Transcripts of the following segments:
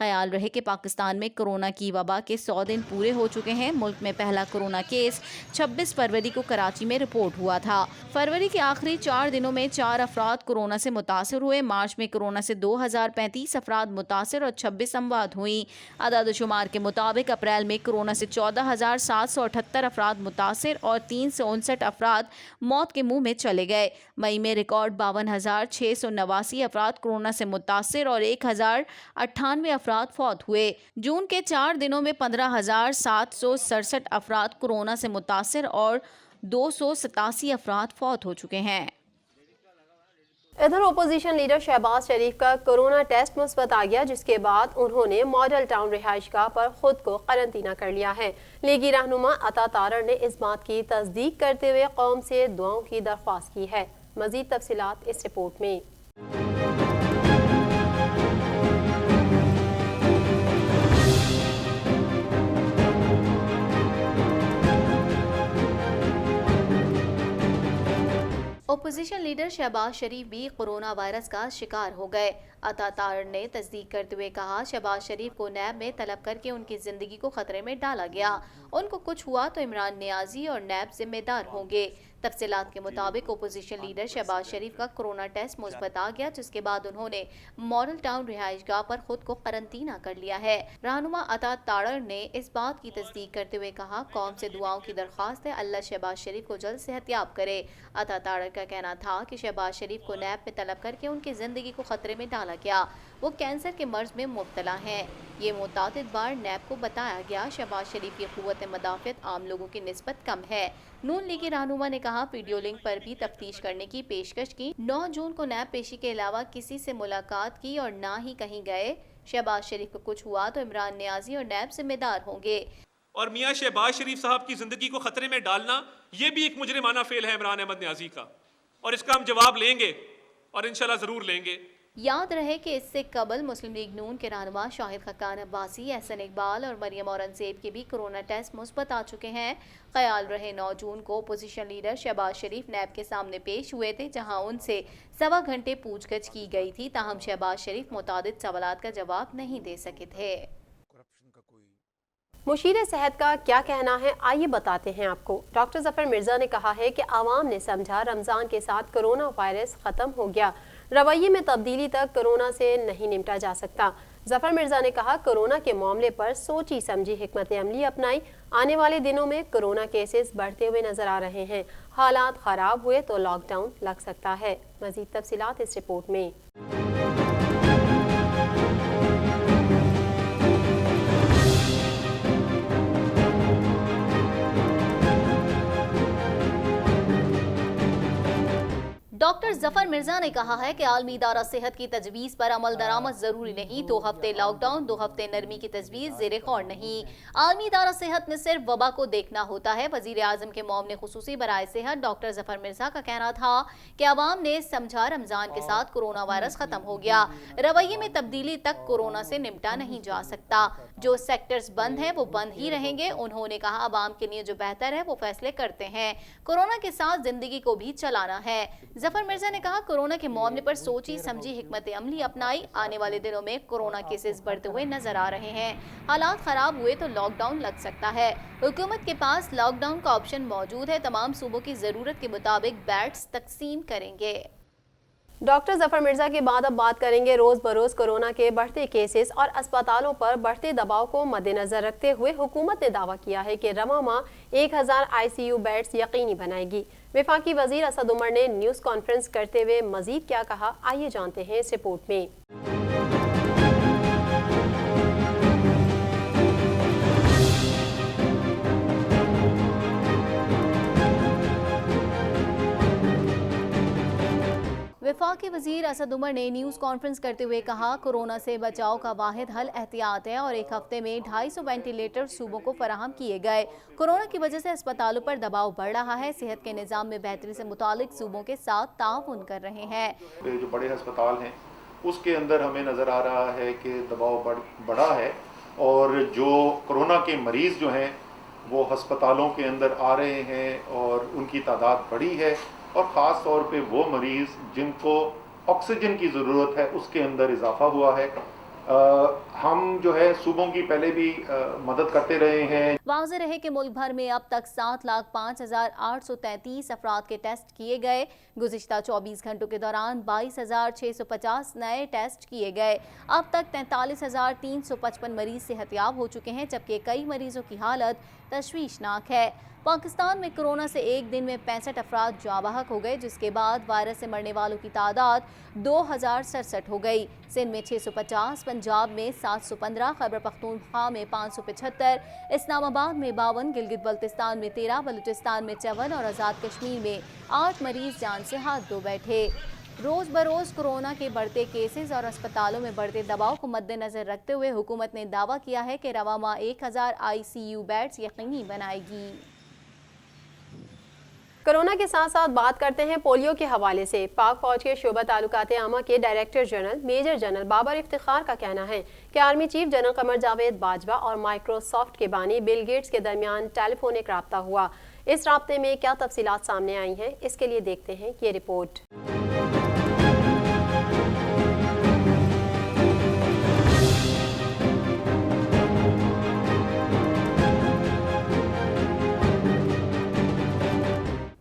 خیال رہے کہ پاکستان میں کورونا کی وبا کے 100 دن پورے ہو چکے ہیں۔ ملک میں پہلا کورونا کیس 26 فروری کو کراچی میں رپورٹ ہوا تھا۔ فروری کے آخری 4 دنوں میں 4 افراد کورونا سے متاثر ہوئے۔ مارچ میں کورونا سے 2035 افراد متاثر اور 26 اموات ہوئیں۔ اعداد و شمار کے مطابق اپریل میں کورونا سے 14,778 افراد متاثر اور 359 افراد موت کے منہ میں چلے گئے۔ مئی میں ریکارڈ 52,689 افراد کورونا سے متاثر اور 1,098 افراد فوت ہوئے۔ جون کے 4 دنوں میں 15,767 افراد کورونا سے متاثر اور 287 افراد فوت ہو چکے ہیں۔ ادھر اپوزیشن لیڈر شہباز شریف کا کورونا ٹیسٹ مثبت آ گیا، جس کے بعد انہوں نے ماڈل ٹاؤن رہائش گاہ پر خود کو قرنطینہ کر لیا ہے۔ لیگی رہنما عطا تارڑ نے اس بات کی تصدیق کرتے ہوئے قوم سے دعاؤں کی درخواست کی ہے۔ مزید تفصیلات اس رپورٹ میں۔ اپوزیشن لیڈر شہباز شریف بھی کورونا وائرس کا شکار ہو گئے۔ عطا تارڑ نے تصدیق کرتے ہوئے کہا، شہباز شریف کو نیب میں طلب کر کے ان کی زندگی کو خطرے میں ڈالا گیا۔ ان کو کچھ ہوا تو عمران نیازی اور نیب ذمہ دار ہوں گے۔ تفصیلات کے مطابق اپوزیشن لیڈر شہباز شریف کا کورونا ٹیسٹ مثبت آ گیا، جس کے بعد انہوں نے ماڈل ٹاؤن رہائش گاہ پر خود کو قرنطینہ کر لیا ہے۔ رہنما عطا تارڑ نے اس بات کی تصدیق کرتے ہوئے کہا، قوم سے دعاؤں کی درخواست ہے، اللہ شہباز شریف کو جلد صحت یاب کرے۔ عطا تارڑ کا کہنا تھا کہ شہباز شریف کو نیب میں طلب کر کے ان کی زندگی کو خطرے میں ڈالا گیا۔ وہ کینسر کے مرض میں مبتلا ہیں۔ یہ متعدد بار نیب کو بتایا گیا۔ شہباز شریف کی قوت مدافعت عام لوگوں کی نسبت کم ہے۔ نون لیگی رہنما نے کہا، ویڈیو لنک پر بھی تفتیش کرنے کی پیشکش کی۔ 9 جون کو نیب پیشی کے علاوہ کسی سے ملاقات کی اور نہ ہی کہیں گئے۔ شہباز شریف کو کچھ ہوا تو عمران نیازی اور نیب ذمہ دار ہوں گے۔ اور میاں شہباز شریف صاحب کی زندگی کو خطرے میں ڈالنا، یہ بھی ایک مجرمانہ فعل ہے عمران احمد نیازی کا، اور اس کا ہم جواب لیں گے اور انشاءاللہ ضرور لیں گے۔ یاد رہے کہ اس سے قبل مسلم لیگ نون کے رہنما شاہد خاقان عباسی، احسن اقبال اور مریم اورنگزیب کے بھی کورونا ٹیسٹ مثبت آ چکے ہیں۔ خیال رہے 9 جون کو اپوزیشن لیڈر شہباز شریف نیب کے سامنے پیش ہوئے تھے، جہاں ان سے 1.25 گھنٹے پوچھ گچھ کی گئی تھی، تاہم شہباز شریف متعدد سوالات کا جواب نہیں دے سکے تھے۔ مشیر صحت کا کیا کہنا ہے، آئیے بتاتے ہیں آپ کو۔ ڈاکٹر ظفر مرزا نے کہا ہے کہ عوام نے سمجھا رمضان کے ساتھ کورونا وائرس ختم ہو گیا، رویے میں تبدیلی تک کورونا سے نہیں نمٹا جا سکتا۔ ظفر مرزا نے کہا، کورونا کے معاملے پر سوچی سمجھی حکمت عملی اپنائی، آنے والے دنوں میں کورونا کیسز بڑھتے ہوئے نظر آ رہے ہیں، حالات خراب ہوئے تو لاک ڈاؤن لگ سکتا ہے۔ مزید تفصیلات اس رپورٹ میں۔ ڈاکٹر ظفر مرزا نے کہا ہے کہ عالمی ادارہ صحت کی تجویز پر عمل درآمد ضروری نہیں، 2 ہفتے لاک ڈاؤن، 2 ہفتے نرمی کی تجویز زیر غور نہیں۔ عالمی ادارہ صحت نے صرف وبا کو دیکھنا ہوتا ہے۔ وزیر اعظم کے معاون خصوصی برائے صحت ڈاکٹر ظفر مرزا کا کہنا تھا کہ عوام نے سمجھا رمضان کے ساتھ کورونا وائرس ختم ہو گیا، رویے میں تبدیلی تک کورونا سے نمٹا نہیں جا سکتا، جو سیکٹرز بند ہیں وہ بند ہی رہیں گے۔ انہوں نے کہا، عوام کے لیے جو بہتر ہے وہ فیصلے کرتے ہیں، کورونا کے ساتھ زندگی کو بھی چلانا ہے۔ ظفر مرزا نے کہا، کورونا کے معاملے پر سوچی سمجھی حکمت عملی اپنائی، آنے والے دنوں میں کورونا کیسز بڑھتے ہوئے نظر آ رہے ہیں، حالات خراب ہوئے تو لاک ڈاؤن لگ سکتا ہے۔ حکومت کے پاس لاک ڈاؤن کا آپشن موجود ہے، تمام صوبوں کی ضرورت کے مطابق بیڈز تقسیم کریں گے۔ ڈاکٹر ظفر مرزا کے بعد اب بات کریں گے روز بروز کورونا کے بڑھتے کیسز اور اسپتالوں پر بڑھتے دباؤ کو مد نظر رکھتے ہوئے حکومت نے دعویٰ کیا ہے کہ رواں ماہ 1000 ICU بیڈز یقینی بنائے گی۔ وفاقی وزیر اسد عمر نے نیوز کانفرنس کرتے ہوئے مزید کیا کہا، آئیے جانتے ہیں اس رپورٹ میں۔ وفاقی وزیر اسد عمر نے نیوز کانفرنس کرتے ہوئے کہا، کورونا سے بچاؤ کا واحد حل احتیاط ہے اور ایک ہفتے میں 250 وینٹیلیٹر صوبوں کو فراہم کیے گئے۔ کورونا کی وجہ سے اسپتالوں پر دباؤ بڑھ رہا ہے، صحت کے نظام میں بہتری سے متعلق صوبوں کے ساتھ تعاون کر رہے ہیں۔ جو بڑے ہسپتال ہیں اس کے اندر ہمیں نظر آ رہا ہے کہ دباؤ بڑھا ہے، اور جو کورونا کے مریض جو ہیں وہ ہسپتالوں کے اندر آ رہے ہیں اور ان کی تعداد بڑھی ہے، اور خاص طور پہ وہ مریض جن کو آکسیجن کی ضرورت ہے اس کے اندر اضافہ ہوا ہے۔ ہم جو ہے صوبوں کی پہلے بھی مدد کرتے رہے ہیں۔ واضح رہے کہ ملک بھر میں اب تک 7,05,833 افراد کے ٹیسٹ کیے گئے۔ گزشتہ 24 گھنٹوں کے دوران 22,650 نئے ٹیسٹ کیے گئے۔ اب تک 43,355 مریض صحت یاب ہو چکے ہیں، جبکہ کئی مریضوں کی حالت تشویشناک ہے۔ پاکستان میں کورونا سے ایک دن میں 65 افراد جاں بحق ہو گئے، جس کے بعد وائرس سے مرنے والوں کی تعداد 2,067 ہو گئی۔ سندھ میں 650، پنجاب میں 715، خیبر پختونخوا میں 575، اسلام آباد میں 52، گلگت بلتستان میں 13، بلوچستان میں 54 اور آزاد کشمیر میں 8 مریض جان سے ہاتھ دھو بیٹھے۔ روز بروز کورونا کے بڑھتے کیسز اور اسپتالوں میں بڑھتے دباؤ کو مد نظر رکھتے ہوئے حکومت نے دعویٰ کیا ہے کہ رواں ماہ 1,000 ICU بیڈز یقینی بنائے گی۔ کورونا کے ساتھ ساتھ بات کرتے ہیں پولیو کے حوالے سے۔ پاک فوج کے شعبہ تعلقات عامہ کے director general major general Babar Iftikhar کا کہنا ہے کہ army chief general Qamar Javed Bajwa اور مائیکروسافٹ کے بانی بل گیٹس کے درمیان ٹیلی فونک رابطہ ہوا۔ اس رابطے میں کیا تفصیلات سامنے آئی ہیں، اس کے لیے دیکھتے ہیں یہ رپورٹ۔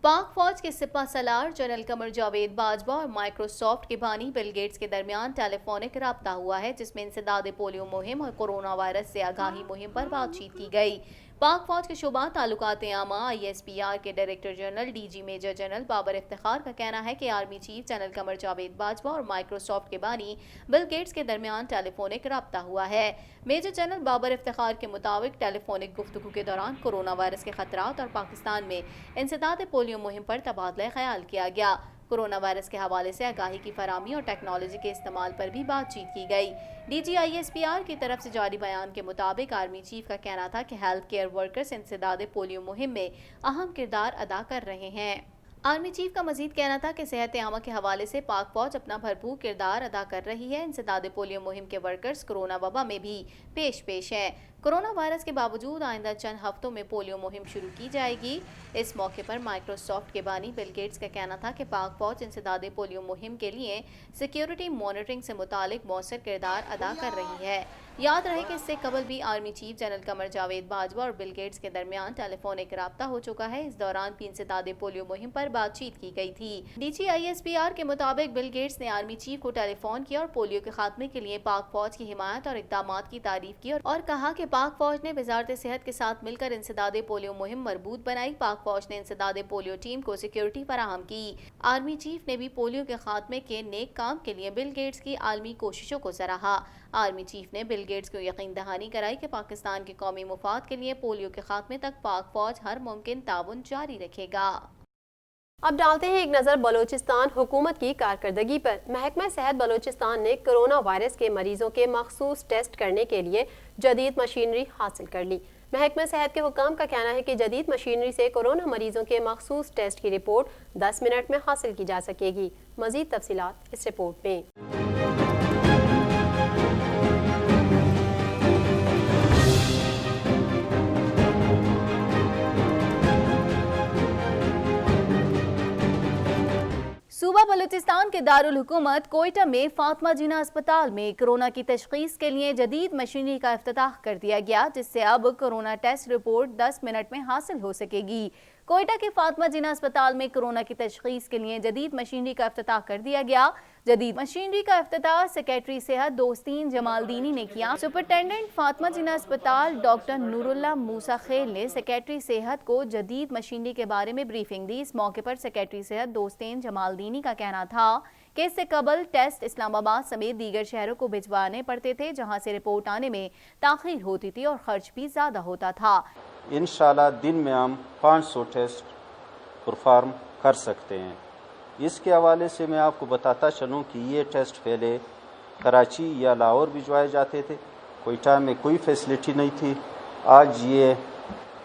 پاک فوج کے سپہ سالار جنرل قمر جاوید باجوہ اور مائیکروسافٹ کے بانی بل گیٹس کے درمیان ٹیلی فونک رابطہ ہوا ہے، جس میں انسداد پولیو مہم اور کورونا وائرس سے آگاہی مہم پر بات چیت کی گئی۔ پاک فوج کے شعبہ تعلقات عامہ ISPR کے director general DG major general Babar Iftikhar کا کہنا ہے کہ army chief general Qamar Javed Bajwa اور مائیکروسافٹ کے بانی بل گیٹس کے درمیان ٹیلی فونک رابطہ ہوا ہے۔ میجر جنرل بابر افتخار کے مطابق ٹیلی فونک گفتگو کے دوران کورونا وائرس کے خطرات اور پاکستان میں انسداد پولیو مہم پر تبادلہ خیال کیا گیا۔ کورونا وائرس کے حوالے سے آگاہی کی فراہمی اور ٹیکنالوجی کے استعمال پر بھی بات چیت کی گئی۔ DG ISPR کی طرف سے جاری بیان کے مطابق آرمی چیف کا کہنا تھا کہ ہیلتھ کیئر ورکرز انسداد پولیو مہم میں اہم کردار ادا کر رہے ہیں۔ آرمی چیف کا مزید کہنا تھا کہ صحت عامہ کے حوالے سے پاک فوج اپنا بھرپور کردار ادا کر رہی ہے۔ انسداد پولیو مہم کے ورکرز کورونا وبا میں بھی پیش ہیں۔ کورونا وائرس کے باوجود آئندہ چند ہفتوں میں پولیو مہم شروع کی جائے گی۔ اس موقع پر مائیکروسافٹ کے بانی بل گیٹس کا کہنا تھا کہ پاک فوج انسداد پولیو مہم کے لیے سیکیورٹی مانیٹرنگ سے متعلق مؤثر کردار ادا کر رہی ہے۔ یاد رہے کہ اس سے قبل بھی army chief general Qamar Javed Bajwa اور بل گیٹس کے درمیان ٹیلی فونک رابطہ ہو چکا ہے۔ اس دوران بھی انسداد پولیو مہم پر بات چیت کی گئی تھی۔ DG ISPR کے مطابق بل گیٹس نے آرمی چیف کو ٹیلی فون کیا اور پولیو کے خاتمے کے لیے پاک فوج کی حمایت اور اقدامات کی تعریف کی اور کہا کہ پاک فوج نے وزارت صحت کے ساتھ مل کر انسداد پولیو مہم مربوط بنائی۔ پاک فوج نے انسداد پولیو ٹیم کو سیکیورٹی فراہم کی۔ آرمی چیف نے بھی پولیو کے خاتمے کے نیک کام کے لیے بل گیٹس کی عالمی کوششوں کو سراہا۔ آرمی چیف نے بل گیٹس کو یقین دہانی کرائی کہ پاکستان کے قومی مفاد کے لیے پولیو کے خاتمے تک پاک فوج ہر ممکن تعاون جاری رکھے گا۔ اب ڈالتے ہیں ایک نظر بلوچستان حکومت کی کارکردگی پر۔ محکمہ صحت بلوچستان نے کورونا وائرس کے مریضوں کے مخصوص ٹیسٹ کرنے کے لیے جدید مشینری حاصل کر لی۔ محکمہ صحت کے حکام کا کہنا ہے کہ جدید مشینری سے کورونا مریضوں کے مخصوص ٹیسٹ کی رپورٹ 10 منٹ میں حاصل کی جا سکے گی۔ مزید تفصیلات اس رپورٹ میں۔ صوبہ بلوچستان کے دارالحکومت کوئٹہ میں فاطمہ جناح اسپتال میں کورونا کی تشخیص کے لیے جدید مشینری کا افتتاح کر دیا گیا، جس سے اب کورونا ٹیسٹ رپورٹ 10 منٹ میں حاصل ہو سکے گی۔ کوئٹہ کے فاطمہ جناح اسپتال میں کورونا کی تشخیص کے لیے جدید مشینری کا افتتاح کر دیا گیا۔ جدید مشینری کا افتتاح سیکریٹری صحت دوستین جمال دینی نے کیا۔ سپرنٹینڈنٹ فاطمہ جناح اسپتال ڈاکٹر نور اللہ موسیٰ خیل نے سیکریٹری صحت کو جدید مشینری کے بارے میں بریفنگ دی۔ اس موقع پر سیکریٹری صحت دوستین جمال دینی کا کہنا تھا کہ اس سے قبل ٹیسٹ اسلام آباد سمیت دیگر شہروں کو بھجوانے پڑتے تھے، جہاں سے رپورٹ آنے میں تاخیر ہوتی تھی اور خرچ بھی زیادہ ہوتا تھا۔ انشاءاللہ دن میں ہم 500 ٹیسٹ پرفارم کر سکتے ہیں۔ اس کے حوالے سے میں آپ کو بتاتا چلوں کہ یہ ٹیسٹ پہلے کراچی یا لاہور بھجوائے جاتے تھے، کوئٹہ میں کوئی فیسلٹی نہیں تھی۔ آج یہ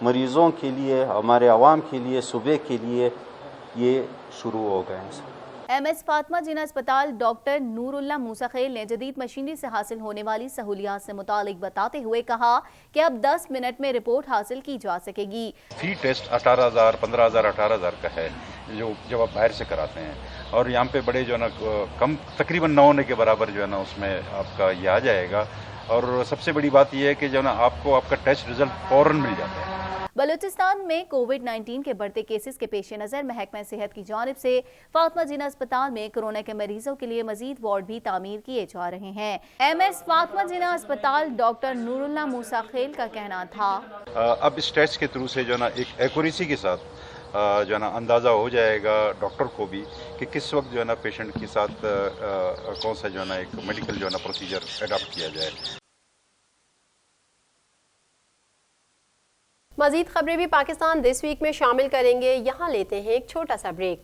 مریضوں کے لیے، ہمارے عوام کے لیے، صوبے کے لیے یہ شروع ہو گئے ہیں۔ ایم ایس فاطمہ جناح اسپتال ڈاکٹر نوراللہ موسیٰ خیل نے جدید مشینری سے حاصل ہونے والی سہولیات سے متعلق بتاتے ہوئے کہا کہ اب 10 منٹ میں رپورٹ حاصل کی جا سکے گی۔ فی ٹیسٹ 18,000 15,000 18,000 کا ہے جو جب آپ باہر سے کراتے ہیں، اور یہاں پہ بڑے جو ہے نا کم تقریباً 9 ہونے کے برابر جو ہے نا اس میں آپ کا یہ آ جائے گا، اور سب سے بڑی بات یہ ہے کہ جو ہے نا آپ کو آپ کا ٹیسٹ رزلٹ فوراً مل جاتا ہے۔ بلوچستان میں کووڈ-19 کے بڑھتے کیسز کے پیش نظر محکمہ صحت کی جانب سے فاطمہ جناح اسپتال میں کورونا کے مریضوں کے لیے مزید وارڈ بھی تعمیر کیے جا رہے ہیں۔ ایم ایس فاطمہ جناح اسپتال ڈاکٹر نوراللہ موسیٰ خیل کا کہنا تھا، اب اس ٹیسٹ کے تھرو سے جو ہے نا ایک ایکوریسی کے ساتھ جو ہے نا اندازہ ہو جائے گا ڈاکٹر کو بھی کہ کس وقت جو ہے نا پیشنٹ کے ساتھ کون سا جو ہے نا ایک میڈیکل جو ہے نا پروسیجر اڈاپٹ کیا جائے۔ مزید خبریں بھی پاکستان دس ویک میں شامل کریں گے، یہاں لیتے ہیں ایک چھوٹا سا بریک۔